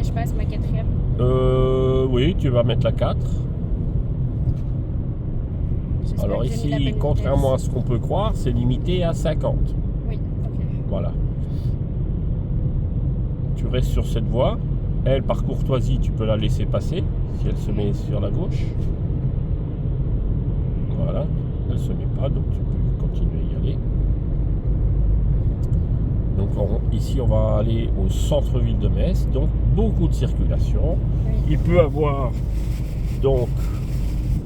je passe ma quatrième? Oui, tu vas mettre la 4. J'espère Alors que j'ai mis la ici, bonne contrairement à vitesse. ce qu'on peut croire, c'est limité à 50. Oui, ok. Voilà. Tu restes sur cette voie. Elle, par courtoisie, tu peux la laisser passer si elle se met sur la gauche. Voilà. Elle ne se met pas, donc tu peux continuer à y aller. Donc ici, on va aller au centre-ville de Metz. Donc beaucoup de circulation. Oui. Il peut avoir donc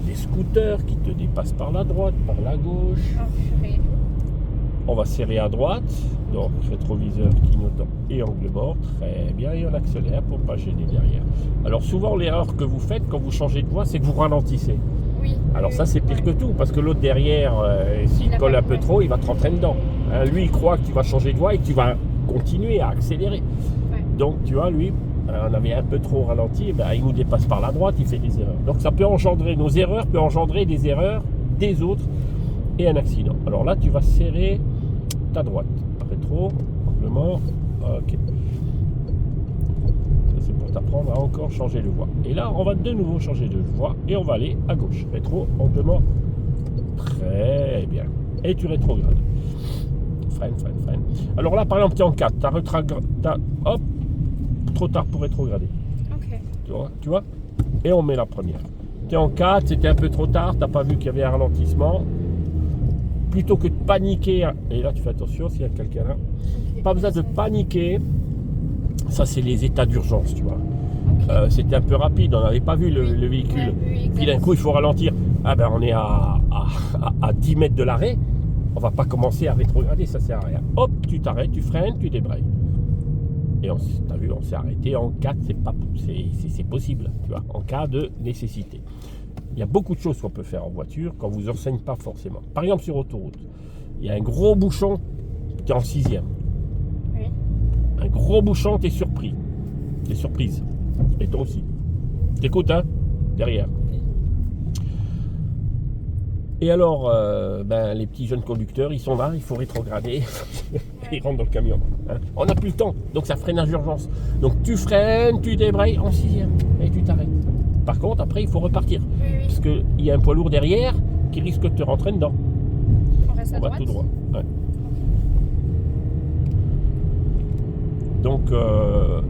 des scooters qui te dépassent par la droite, par la gauche. Oh, purée. On va serrer à droite, donc rétroviseur, clignotant et angle mort, très bien, et on accélère pour ne pas gêner derrière. Alors souvent l'erreur que vous faites quand vous changez de voie, c'est que vous ralentissez. Oui. Alors ça c'est pire que tout, parce que l'autre derrière, s'il Il a colle pas un peu compris. trop, il va te rentrer dedans. Hein, lui il croit que tu vas changer de voie et que tu vas continuer à accélérer. Ouais. Donc tu vois, lui, on avait un peu trop ralenti, et ben, il nous dépasse par la droite, il fait des erreurs. Donc ça peut engendrer, nos erreurs peut engendrer des erreurs des autres et un accident. Alors là tu vas serrer ta droite, rétro, angle mort, ok. Ça c'est pour t'apprendre à encore changer de voie. Et là on va de nouveau changer de voie et on va aller à gauche, rétro, angle mort, très bien. Et tu rétrogrades. Freine, freine, freine. Alors là par exemple tu es en 4, hop, trop tard pour rétrograder. Ok. Tu vois. Et on met la première. Tu es en 4, c'était un peu trop tard, t'as pas vu qu'il y avait un ralentissement. Plutôt que de paniquer, et là tu fais attention s'il y a quelqu'un là, Ok. pas besoin de paniquer, ça c'est les états d'urgence, tu vois. Ok. C'était un peu rapide, on n'avait pas vu le véhicule, Ouais, oui, exact. puis d'un coup il faut ralentir, ah ben on est à 10 mètres de l'arrêt, on va pas commencer à rétrograder, ça sert à rien. Hop, tu t'arrêtes, tu freines, tu débrayes. Et t'as vu, on s'est arrêté en 4, c'est possible, tu vois, en cas de nécessité. Il y a beaucoup de choses qu'on peut faire en voiture qu'on ne vous enseigne pas forcément. Par exemple, sur autoroute, il y a un gros bouchon, tu es en 6e. Oui. Un gros bouchon, tu es surpris. Tu es surprise. Et toi aussi. T'écoutes, hein, derrière. Et alors, les petits jeunes conducteurs, ils sont là, il faut rétrograder. Ils rentrent dans le camion. Hein. On n'a plus le temps, donc ça freinage d'urgence. Donc tu freines, tu débrayes en 6e et tu t'arrêtes. Par contre, après, il faut repartir. Oui, oui. Parce qu'il y a un poids lourd derrière qui risque de te rentrer dedans. On reste à On va droite. tout droit. Ouais. Donc,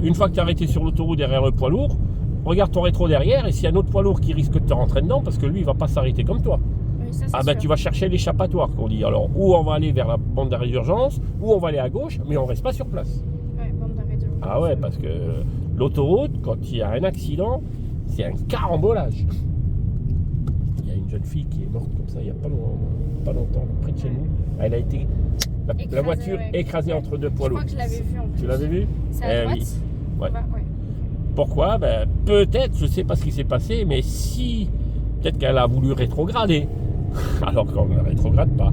une fois que tu es arrêté sur l'autoroute derrière le poids lourd, regarde ton rétro derrière et s'il y a un autre poids lourd qui risque de te rentrer dedans, parce que lui, il ne va pas s'arrêter comme toi. Oui, ça, c'est Ah ben, sûr. tu vas chercher l'échappatoire, qu'on dit. Alors, ou on va aller vers la bande d'arrêt d'urgence, ou on va aller à gauche, mais on ne reste pas sur place. Ouais, bande d'arrêt d'urgence. Ah ouais, parce que l'autoroute, quand il y a un accident, c'est un carambolage. Il y a une jeune fille qui est morte comme ça il n'y a pas longtemps, près de chez nous. Elle a été, la voiture ouais. écrasée entre deux poids Je lourds. crois que je l'avais vu en plus. Tu l'avais vu? C'est à droite. Oui. Ouais. Ouais. Pourquoi? Ben, peut-être, je ne sais pas ce qui s'est passé, mais si, peut-être qu'elle a voulu rétrograder, alors qu'on ne rétrograde pas.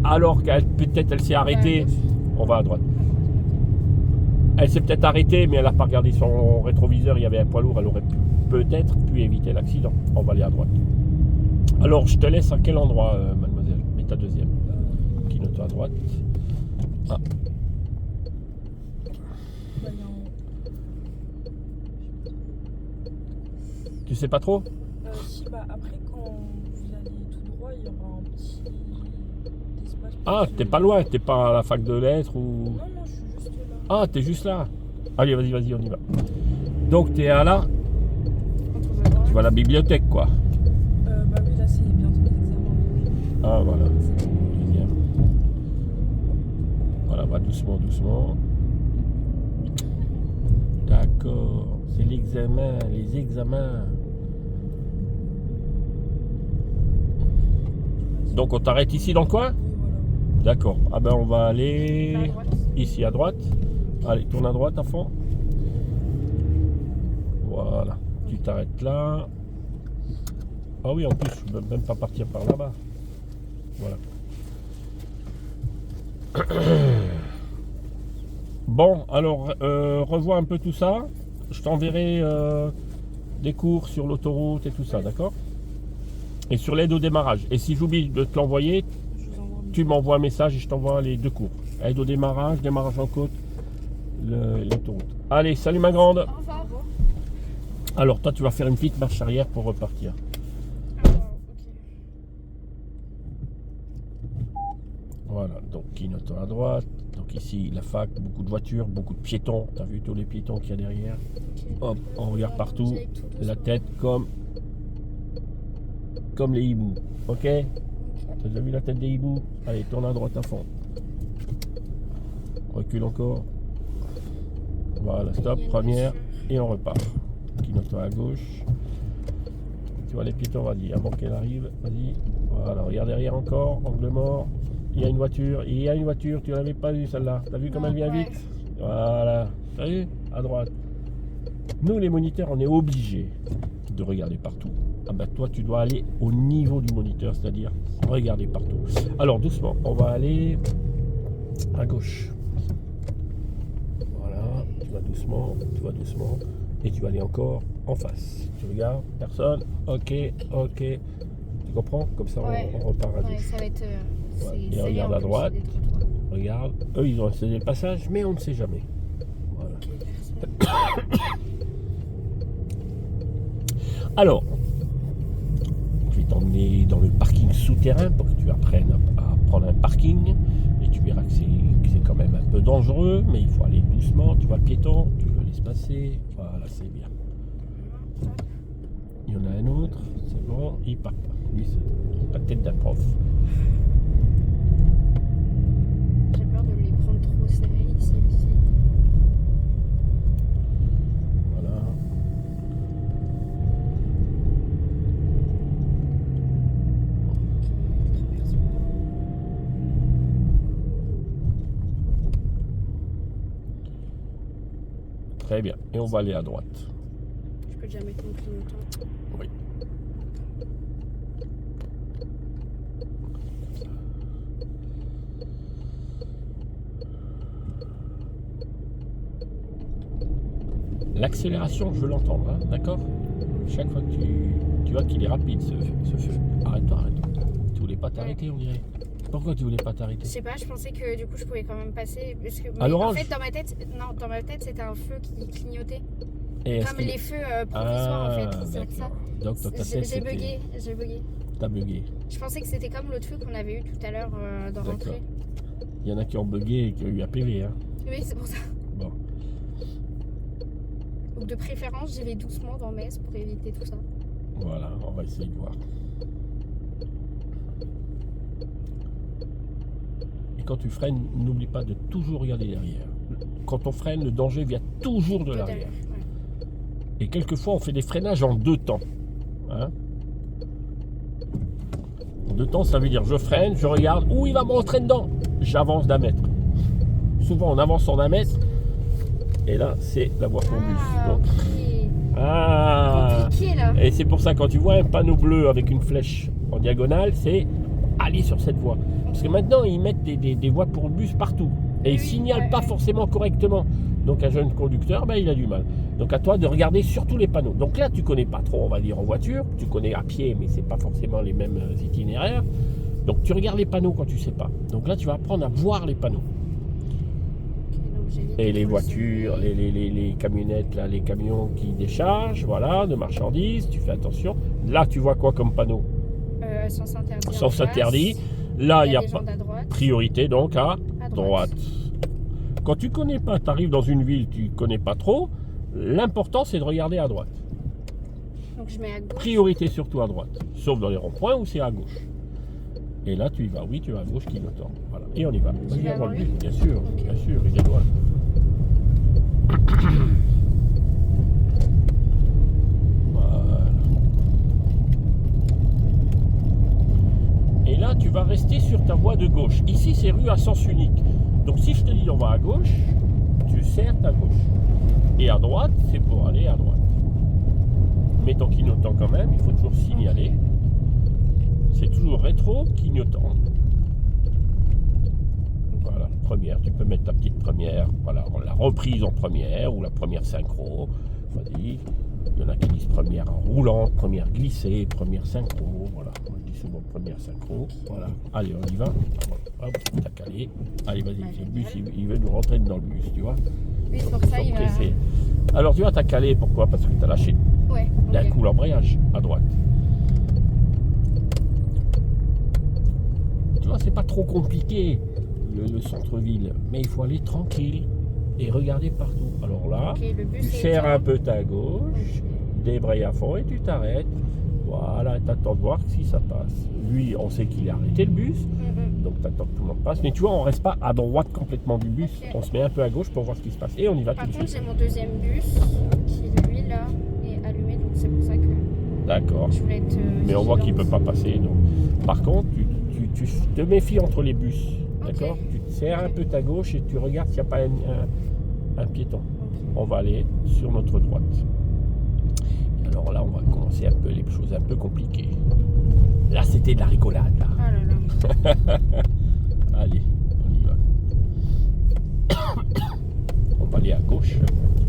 Alors qu'elle peut-être elle s'est arrêtée, on va à droite. Elle s'est peut-être arrêtée, mais elle n'a pas regardé son rétroviseur, il y avait un poids lourd, elle aurait peut-être pu éviter l'accident. On va aller à droite. Alors, je te laisse à quel endroit, mademoiselle? Mets ta deuxième. Clignotant à droite. Ah. Tu sais pas trop? Si, après, quand vous allez tout droit, il y aura un petit espace. Ah, t'es pas loin, t'es pas à la fac de lettres ou... Non, je suis juste là. Ah, t'es juste là. Allez, vas-y, on y va. Donc, t'es à la... Tu vas à la bibliothèque, quoi. Oui, là, c'est bientôt les examens. Ah, voilà. Deuxième. Voilà, va doucement. D'accord. C'est l'examen, les examens. Donc, on t'arrête ici dans le coin? Oui, voilà. D'accord. Ah ben, on va aller À droite. ici à droite. Allez, tourne à droite à fond. Voilà. Tu t'arrêtes là. Ah oui, en plus, je ne peux même pas partir par là-bas. Voilà. Bon, alors, revois un peu tout ça. Je t'enverrai des cours sur l'autoroute et tout ça, d'accord? Et sur l'aide au démarrage. Et si j'oublie de te l'envoyer, Je vous envoie un tu m'envoies un message et je t'envoie les 2 cours. Aide au démarrage en côte, l'autoroute. Allez, salut ma grande. Au revoir. Alors toi, tu vas faire une petite marche arrière pour repartir. Ah, ok. Voilà, donc clignotant à droite. Donc ici, la fac, beaucoup de voitures, beaucoup de piétons. Tu as vu tous les piétons qu'il y a derrière? Ok. Hop, on regarde partout. J'y aille tout doucement. La tête comme les hiboux. Ok? T'as déjà vu la tête des hiboux? Allez, tourne à droite à fond. Recule encore. Voilà, stop, Il y a une première. voiture. Et on repart. Clignotant à gauche. Tu vois les piétons, vas-y, avant qu'elle arrive, vas-y. Voilà, regarde derrière encore, angle mort. Il y a une voiture, tu l'avais pas vue celle-là. T'as vu comme elle vient Ouais. vite? Voilà, t'as vu? À droite. Nous les moniteurs, on est obligés de regarder partout. Ah ben toi tu dois aller au niveau du moniteur, c'est-à-dire regarder partout. Alors doucement, on va aller à gauche. Voilà, tu vas doucement, et tu vas aller encore en face. Tu regardes, personne, ok. Tu comprends? Comme ça Ouais. on repart à Ouais, gauche. ça va être. Ouais. Et C'est regarde en à plus, droite. c'est des trottoirs. Regarde, eux ils ont installé le passage, mais on ne sait jamais. Voilà. Ok, personne. Alors, je vais t'emmener dans le parking souterrain pour que tu apprennes à prendre un parking. Et tu verras que c'est quand même un peu dangereux, mais il faut aller doucement. Tu vois le piéton, tu le laisses passer. Voilà, c'est bien. Il y en a un autre, c'est bon, il part pas. Lui, c'est la tête d'un prof. J'ai peur de les prendre trop serrés ici aussi. Voilà. Très bien. Et on va aller à droite. Je peux déjà mettre mon clignotant. Oui. L'accélération, je veux l'entendre, hein, d'accord? Chaque fois que tu vois qu'il est rapide ce feu. Arrête-toi. Tu voulais pas t'arrêter, on dirait. Pourquoi tu voulais pas Je t'arrêter? sais pas, je pensais que du coup je pouvais quand même passer. Parce que, À mais l'orange? en fait, dans ma tête, c'était un feu qui clignotait. Et est-ce Comme qu'il- les feux provisoires en fait. C'est ça. d'accord. Donc dans ta tête, J'ai bugué. t'as bugué. Je pensais que c'était comme l'autre feu qu'on avait eu tout à l'heure dans D'accord. l'entrée. Il y en a qui ont bugué et qui ont eu un PV, hein. Oui, c'est pour ça. Bon. Donc de préférence, j'y vais doucement dans Metz pour éviter tout ça. Voilà, on va essayer de voir. Et quand tu freines, n'oublie pas de toujours regarder derrière. Quand on freine, le danger vient toujours de l'arrière. Ouais. Et quelquefois, on fait des freinages en deux temps. Hein? En deux temps, ça veut dire je freine, je regarde, où il va me rentrer dedans. J'avance d'un mètre. Souvent, on avance en un mètre. Et là, c'est la voie pour bus. Ah, Donc, ok. ah. Compliqué là. Et c'est pour ça, quand tu vois un panneau bleu avec une flèche en diagonale, c'est aller sur cette voie. Parce que maintenant, ils mettent des voies pour le bus partout. Et ils ne Oui, signalent ouais, pas ouais. forcément correctement. Donc un jeune conducteur, ben, il a du mal. Donc à toi de regarder surtout les panneaux. Donc là, tu connais pas trop, on va dire, en voiture. Tu connais à pied, mais c'est pas forcément les mêmes itinéraires. Donc tu regardes les panneaux quand tu sais pas. Donc là, tu vas apprendre à voir les panneaux. Ok, donc j'évite Et de les trop voitures, serrer. les camionnettes, là, les camions qui déchargent, voilà, de marchandises, tu fais attention. Là, tu vois quoi comme panneau? Sens interdit. en Sens face. interdit. Là, il y a des pas gens à droite. priorité, donc à À droite. Quand tu connais pas, tu arrives dans une ville, tu connais pas trop, l'important c'est de regarder à droite. Donc je mets à gauche. Priorité surtout à droite, sauf dans les ronds-points où c'est à gauche. Et là tu y vas, oui tu vas à gauche, clignotant. Voilà. Et on y va. J'y Vas-y, vais avant avant le lui bus, bien sûr, Ok. bien sûr, regarde-moi. Voilà. Et là tu vas rester sur ta voie de gauche. Ici c'est rue à sens unique. Donc si je te dis on va à gauche, tu serres ta gauche. Et à droite, c'est pour aller à droite. Mais ton clignotant quand même, il faut toujours signaler. C'est toujours rétro clignotant. Voilà, première, tu peux mettre ta petite première, voilà, la reprise en première ou la première synchro. Vas-y. Il y en a qui disent première roulante, première glissée, première synchro. Voilà, moi je dis souvent première synchro. Voilà, allez, on y va. Hop, t'as calé. Allez, vas-y, le bus, il veut nous rentrer dans le bus, tu vois. Oui, c'est pour ça, il va. Pressé. Alors tu vois, t'as calé, pourquoi? Parce que t'as lâché Ouais. D'un Ok. coup l'embrayage à droite. Tu vois, c'est pas trop compliqué le centre-ville, mais il faut aller tranquille et regarder partout. Alors là, Ok, le bus tu est serres éteint. un peu ta gauche, débraye à fond et tu t'arrêtes. Voilà, t'attends de voir si ça passe. Lui, on sait qu'il a arrêté le bus, donc t'attends que tout le monde passe. Mais tu vois, on reste pas à droite complètement du bus, Ok. on se met un peu à gauche pour voir ce qui se passe. Et on y va Par tout de contre, suite. j'ai mon deuxième bus qui, lui, là, est allumé, donc c'est pour ça que D'accord. je voulais être. Mais on voit qu'il peut vigilante. pas passer. Donc. Par contre, tu te méfies entre les bus. Ok. D'accord. Tu te serres un peu ta gauche et tu regardes s'il n'y a pas un piéton. Ok. On va aller sur notre droite. Et alors là, on va commencer un peu les choses un peu compliquées. Là, c'était de la rigolade. Là. Ah là là. Allez, on y va. On va aller à gauche.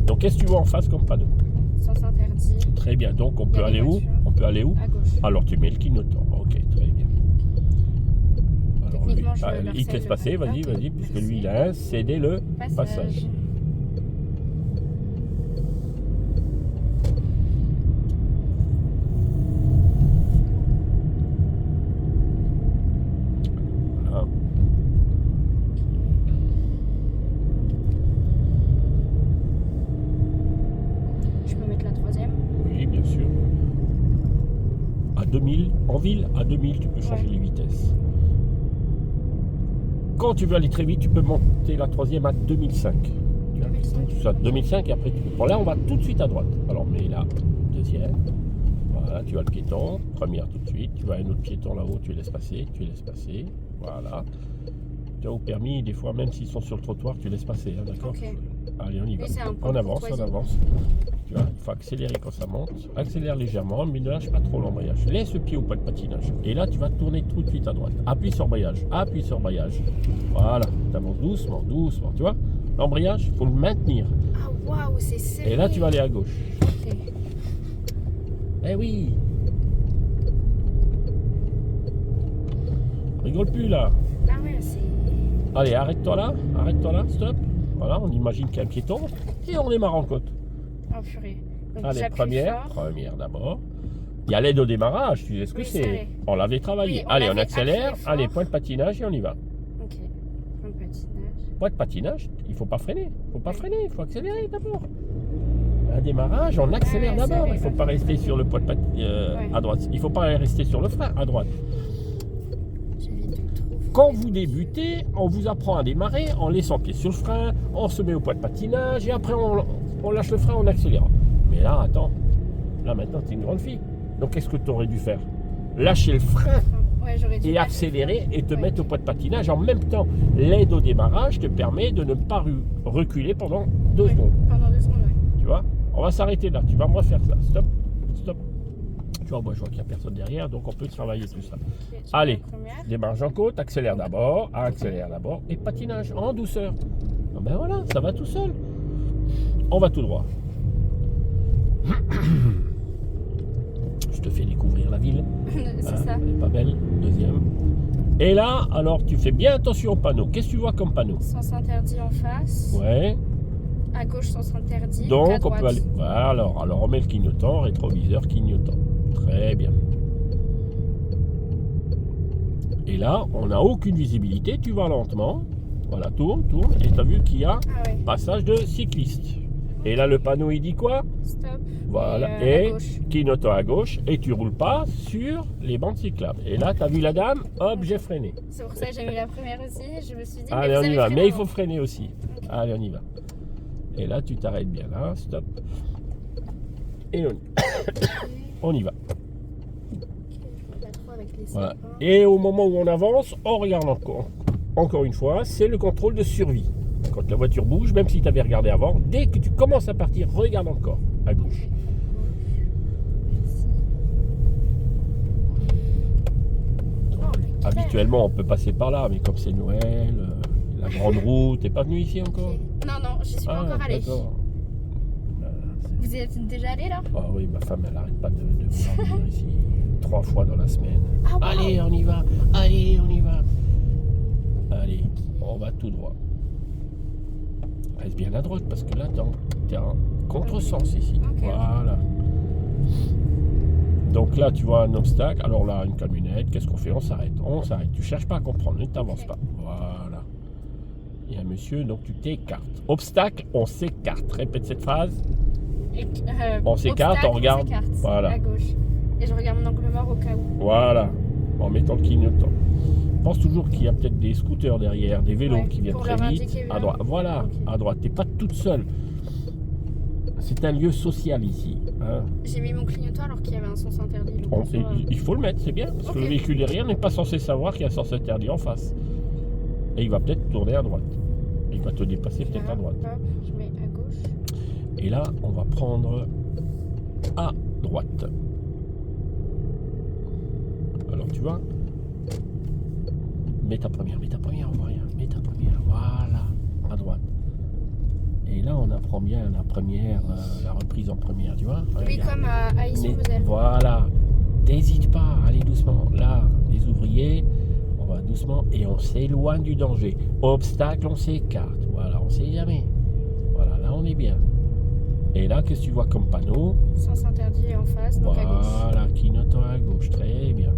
Donc, qu'est-ce que tu vois en face comme panneau? Sens interdit. Très bien. Donc, on Il y a peut les aller où? voitures. On peut aller où? À gauche. Alors, tu mets le clignotant. Ok, très bien. Alors, lui, Techniquement, je leur il te cède laisse le passer. pas. Vas-y, Ok, vas-y, puisque merci. lui, il a cédé le passage. Voilà. Je peux mettre la troisième. Oui, bien sûr. À 2000, en ville, à 2000, tu peux changer les vitesses. Quand tu veux aller très vite, tu peux monter la troisième à 2005. Tu vois, 2005. soit 2005 et après tu peux. Bon, là, on va tout de suite à droite. Alors, mets là, deuxième. Voilà, tu as le piéton, première tout de suite. Tu vois un autre piéton là-haut, tu laisses passer, tu laisses passer. Voilà. Tu as au permis, des fois, même s'ils sont sur le trottoir, tu laisses passer, hein, d'accord? Ok. Allez, on y va. Oui, c'est un point On de avance, on courtoisie. avance. Tu vois, il faut accélérer quand ça monte. Accélère légèrement, mais ne lâche pas trop l'embrayage. Laisse le pied au point de patinage. Et là, tu vas tourner tout de suite à droite. Appuie sur embrayage. Appuie sur embrayage. Voilà. Tu avances doucement, doucement. Tu vois, l'embrayage, il faut le maintenir. Ah waouh, c'est serré. Et là, tu vas aller à gauche. Ok. Eh oui. Rigole plus là. Ah ouais, c'est. Allez, arrête-toi là. Arrête-toi là. Stop. Voilà, on imagine qu'il y a un piéton. Et on démarre en côte. Oh purée. Donc Allez, j'appuie première fort. d'abord. Il y a l'aide au démarrage, tu sais ce que Oui, c'est. c'est. On l'avait travaillé. Oui, on Allez, on l'avait accélère. appuyé fort. Allez, point de patinage et on y va. Ok. Un patinage. Point de patinage, il faut pas freiner. Il faut pas Oui. freiner, il faut accélérer d'abord. Un démarrage, on accélère Ouais, d'abord. c'est Il ne faut vrai. pas rester sur le point de Ouais. à droite. Il ne faut pas rester sur le frein à droite. J'évite de trop. Quand vous débutez, on vous apprend à démarrer en laissant pied sur le frein, on se met au point de patinage et après on lâche le frein, on accélère. Mais là, attends, là maintenant tu es une grande fille. Donc qu'est-ce que tu aurais dû faire? Lâcher le frein Ouais, j'aurais dû. et accélérer et te mettre au point de patinage. En même temps, l'aide au démarrage te permet de ne pas reculer pendant 2 secondes. Pendant 2 secondes, ouais. Tu vois? On va s'arrêter là, tu vas me refaire ça. Stop, stop. Tu vois, moi je vois qu'il n'y a personne derrière, donc on peut travailler tout ça. Ok, tu Allez. fais la première. Démarrage en côte, accélère d'abord, et patinage en douceur. Ah ben voilà, ça va tout seul. On va tout droit. Je te fais découvrir la ville. C'est Hein, ça. elle est pas belle. Deuxième. Et là, alors tu fais bien attention au panneau. Qu'est-ce que tu vois comme panneau? Sens interdit en face. Ouais. À gauche, sens interdit. à Donc on droite. peut aller. Voilà, alors on met le clignotant, rétroviseur, clignotant. Très bien. Et là, on n'a aucune visibilité. Tu vas lentement. Voilà, tourne, tourne. Et tu as vu qu'il y a Ah ouais. passage de cycliste. Et là, le panneau, il dit quoi? Stop. Voilà. À Et gauche. clignotant à gauche. Et tu roules pas sur les bandes cyclables. Et là, tu as vu la dame? Hop, j'ai freiné. C'est pour ça que j'ai mis la première aussi. Je me suis dit. Allez, mais on vous y avez va. freiné Mais il avant. faut freiner aussi. Ok. Allez, on y va. Et là, tu t'arrêtes bien là. Stop. Et on y va. Pas trop avec les Voilà. sapins. Et au moment où on avance, on regarde encore une fois, c'est le contrôle de survie. Quand la voiture bouge, même si tu avais regardé avant, dès que tu commences à partir, regarde encore à gauche. Merci. Oh, mais clair. Habituellement, on peut passer par là, mais comme c'est Noël, la grande route, t'es pas venu ici encore? Ok. Non, non, j'y suis pas encore allée. d'accord. Vous y êtes déjà allé là? Ah oui, ma femme, elle n'arrête pas de vouloir venir ici 3 fois dans la semaine. Ah, wow. Allez, on y va. Allez, on y va. Allez, on va tout droit. Reste bien à droite parce que là, t'es en contresens ici. Ok. Voilà. Donc là, tu vois un obstacle. Alors là, une camionnette, qu'est-ce qu'on fait? On s'arrête. On s'arrête. Tu cherches pas à comprendre, ne t'avance pas. Voilà. Il y a un monsieur, donc tu t'écartes. Obstacle, on s'écarte. Répète cette phrase. On s'écarte, obstacle, on regarde. s'écarte Voilà. à gauche. Et je regarde mon angle mort au cas où. Voilà. En mettant le clignotant. Pense toujours qu'il y a peut-être des scooters derrière, des vélos Ouais, qui viennent pour très leur vite. indiquer À vers- droite. Voilà, Ok. à droite. T'es pas toute seule. C'est un lieu social ici. Hein. J'ai mis mon clignotant alors qu'il y avait un sens interdit. Donc en soi, Il faut le mettre, c'est bien, parce que Ok. le véhicule derrière n'est pas censé savoir qu'il y a un sens interdit en face. Et il va peut-être tourner à droite. Il va te dépasser peut-être à droite. Hop, je mets à gauche. Et là, on va prendre à droite. Alors tu vois, mets ta première, on voit rien. Mets ta première, voilà, à droite. Et là, on apprend bien la première, la reprise en première, tu vois. Oui, Regarde. comme à Issy-Moselle. Voilà, t'hésites pas, allez doucement. Là, les ouvriers, on va doucement et on s'éloigne du danger. Obstacle, on s'écarte. Voilà, on sait jamais. Voilà, là, on est bien. Et là, qu'est-ce que tu vois comme panneau? Sens interdit en face, donc à gauche. Voilà, clignotant à gauche, très bien.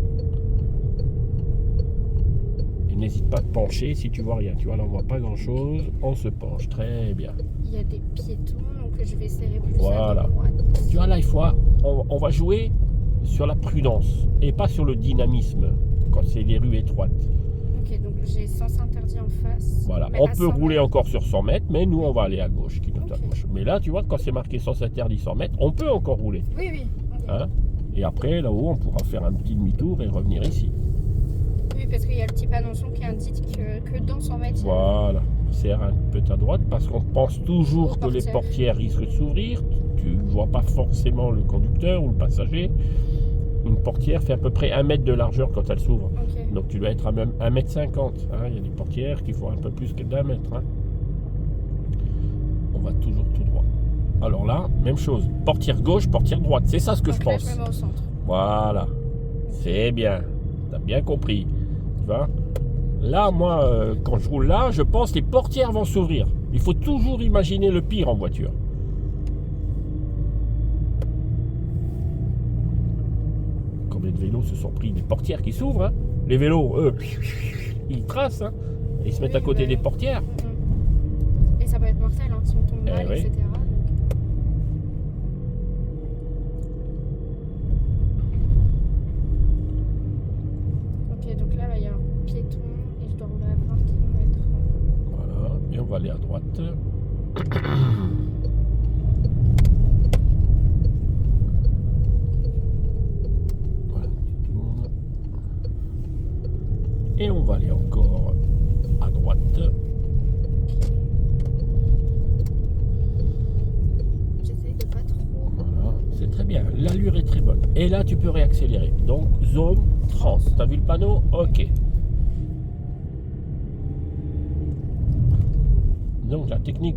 Et n'hésite pas à te pencher si tu vois rien. Tu vois, là, on voit pas grand-chose. On se penche, très bien. Il y a des piétons, donc je vais serrer plus Voilà. à droite. Tu vois, là, on va jouer sur la prudence et pas sur le dynamisme quand c'est des rues étroites. Ok, donc j'ai sens interdit en face. Voilà, Mais on à peut 100 rouler mètres. encore sur 100 mètres, mais nous, on va aller à gauche, clignotant à Ok. gauche. Mais là, tu vois, quand c'est marqué sens interdit 100 mètres, on peut encore rouler. Oui, oui. Ok. Hein. Et après, là-haut, on pourra faire un petit demi-tour et revenir ici. Oui, parce qu'il y a le petit panonçon qui indique que dans 100 mètres, il y a- Voilà, serre un peu à droite parce qu'on pense toujours que les Portière. portières risquent de s'ouvrir. Tu ne vois pas forcément le conducteur ou le passager. Une portière fait à peu près 1 mètre de largeur quand elle s'ouvre. Ok. Donc tu dois être à même 1,50 m. Il y a des portières qui font un peu plus que d'1 mètre. Hein. On va toujours tout droit. Alors là, même chose. Portière gauche, portière droite. C'est ça ce que Donc je là, pense. je me mets au centre. Voilà. C'est bien. Tu as bien compris. Tu vois? Là, moi, quand je roule là, je pense que les portières vont s'ouvrir. Il faut toujours imaginer le pire en voiture. Combien de vélos se sont pris des portières qui s'ouvrent, hein? Les vélos, eux, ils tracent, hein? Ils se mettent Oui, à côté ouais. des portières. Et ça peut être mortel, hein, si on tombe mal, oui. etc. Ok, donc là, il y a un piéton et je dois rouler à 20 km. Voilà. Et on va aller à droite. Voilà, tu tournes. Et on va aller encore à droite. J'essaie de pas trop. Voilà, c'est très bien. L'allure est très bonne. Et là, tu peux réaccélérer. Donc, zone 30. T'as vu le panneau? Ok. Donc, la technique,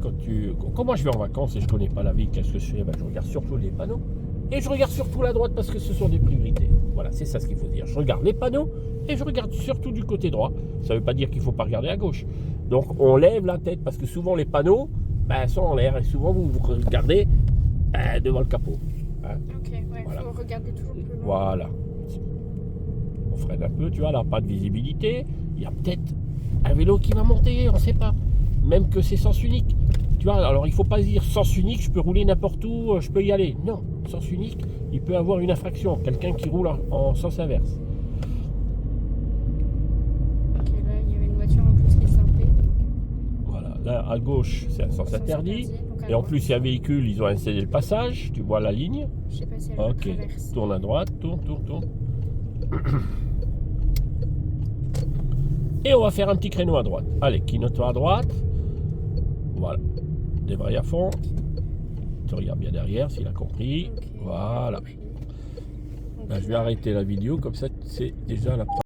quand moi je vais en vacances et je connais pas la ville, qu'est-ce que je fais? Ben, je regarde surtout les panneaux. Et je regarde surtout la droite parce que ce sont des priorités. Voilà, c'est ça ce qu'il faut dire. Je regarde les panneaux et je regarde surtout du côté droit. Ça ne veut pas dire qu'il ne faut pas regarder à gauche. Donc, on lève la tête parce que souvent les panneaux sont en l'air et souvent vous regardez devant le capot. Hein. Ok, ouais, Voilà. faut regarder toujours plus loin. Voilà. On freine un peu, tu vois, là, pas de visibilité. Il y a peut-être un vélo qui va monter, on ne sait pas. Même que c'est sens unique. Tu vois, alors il ne faut pas se dire sens unique, je peux rouler n'importe où, je peux y aller. Non, sens unique, il peut avoir une infraction. Quelqu'un qui roule en sens inverse. Ok, là, il y avait une voiture en plus qui sortait. Voilà, là, à gauche, c'est un sens interdit. Donc à Et en droite. plus, il y a un véhicule, ils ont installé le passage. Tu vois la ligne. Je sais pas si elle Ok, traverse. tourne à droite, tourne. Et on va faire un petit créneau à droite. Allez, clignotant à droite. Voilà. Débraye à fond. Tu regardes bien derrière s'il a compris. Ok. Voilà. Donc Là, je vais arrêter la vidéo, comme ça c'est déjà la